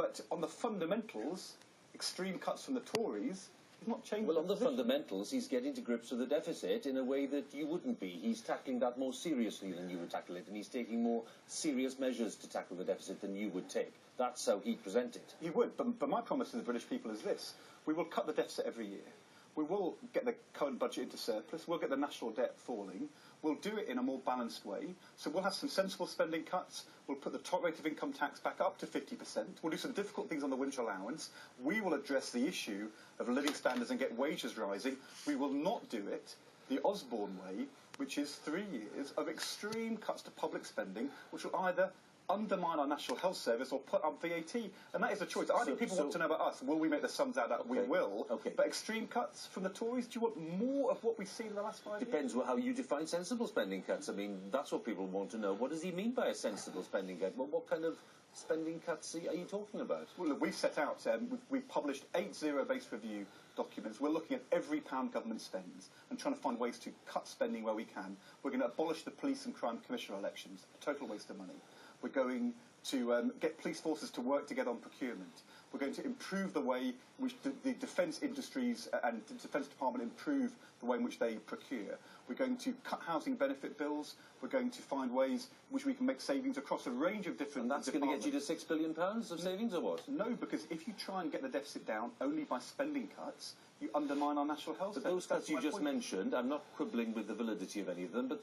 But on the fundamentals, extreme cuts from the Tories is not changing. Well, on the fundamentals, he's getting to grips with the deficit in a way that you wouldn't be. He's tackling that more seriously than you would tackle it, and he's taking more serious measures to tackle the deficit than you would take. That's how he'd present it. He would, but my promise to the British people is this. We will cut the deficit every year. We will get the current budget into surplus. We'll get the national debt falling. We'll do it in a more balanced way. So we'll have some sensible spending cuts. We'll put the top rate of income tax back up to 50%. We'll do some difficult things on the winter allowance. We will address the issue of living standards and get wages rising. We will not do it the Osborne way, which is 3 years of extreme cuts to public spending, which will either undermine our National Health Service or put up VAT. And that is a choice. I think people want to know about us. Will we make the sums out that we will? Okay. But extreme cuts from the Tories, do you want more of what we've seen in the last 5 years? Depends how you define sensible spending cuts. I mean, that's what people want to know. What does he mean by a sensible spending cut? Well, what kind of spending cuts are you talking about? Well, look, we've set out, we've published 8 zero-based review documents. We're looking at every pound government spends and trying to find ways to cut spending where we can. We're going to abolish the police and crime commissioner elections, a total waste of money. We're going to get police forces to work together on procurement. We're going to improve the way which the defence industries and the Defence Department improve the way in which they procure. We're going to cut housing benefit bills. We're going to find ways in which we can make savings across a range of different And that's going to get you to £6 billion of savings, or what? No, because if you try and get the deficit down only by spending cuts, you undermine our national health service. But those cuts you just mentioned, I'm not quibbling with the validity of any of them, but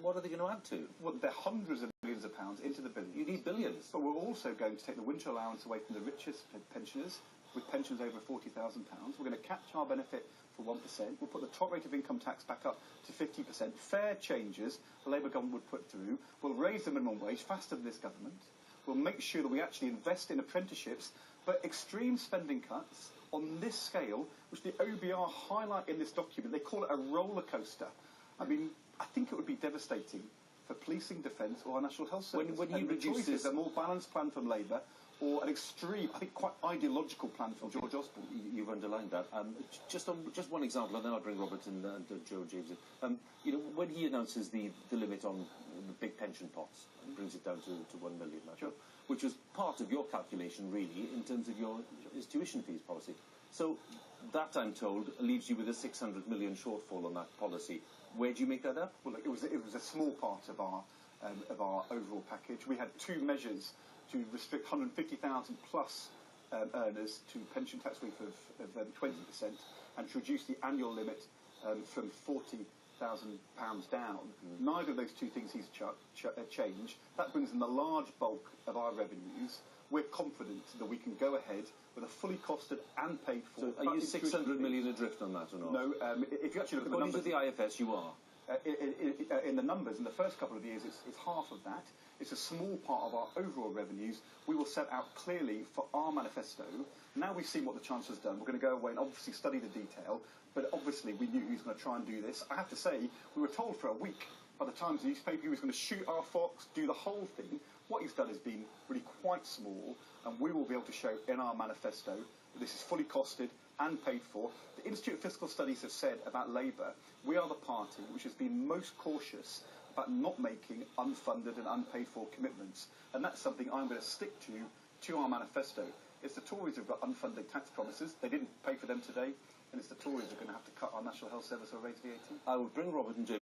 what are they going to add to? Well, they're hundreds of millions of pounds into the billions. You need billions. But we're also going to take the winter allowance away from the richest pensioners with pensions over £40,000. We're going to cap our benefit for 1%. We'll put the top rate of income tax back up to 50%. Fair changes the Labour government would put through. We'll raise the minimum wage faster than this government. We'll make sure that we actually invest in apprenticeships, but extreme spending cuts on this scale, which the OBR highlight in this document, they call it a roller coaster. I mean, I think it would be devastating for policing, defence, or our National Health Service. When you reduce this, a more balanced plan from Labour, or an extreme, I think, quite ideological plan from George Osborne. You've underlined that. Just one example, and then I'll bring Robert and Joe James in. You know, when he announces the limit on the big pension pots, and brings it down to 1 million, sure, which was part of your calculation, really, in terms of his tuition fees policy. So that, I'm told, leaves you with a 600 million shortfall on that policy. Where do you make that up? Well, look, it was a small part of our overall package. We had 2 measures to restrict 150,000 plus earners to pension tax relief of 20%, and to reduce the annual limit from £40,000 down. Neither of those 2 things he's changed. That brings in the large bulk of our revenues. We're confident that we can go ahead with a fully costed and paid for. So are you 600 million adrift on that or not? No, if you actually look at the numbers... According to the IFS, you are. In the numbers, in the first couple of years, it's half of that. It's a small part of our overall revenues. We will set out clearly for our manifesto. Now we've seen what the Chancellor's done, we're going to go away and obviously study the detail, but obviously we knew he was going to try and do this. I have to say, we were told for a week by the Times newspaper he was going to shoot our fox, do the whole thing. What he's done has been really quite small, and we will be able to show in our manifesto that this is fully costed and paid for. The Institute of Fiscal Studies have said about Labour, we are the party which has been most cautious about not making unfunded and unpaid for commitments. And that's something I'm going to stick to our manifesto. It's the Tories who've got unfunded tax promises. They didn't pay for them today. And it's the Tories who are going to have to cut our National Health Service or raise VAT. I will bring Robert and James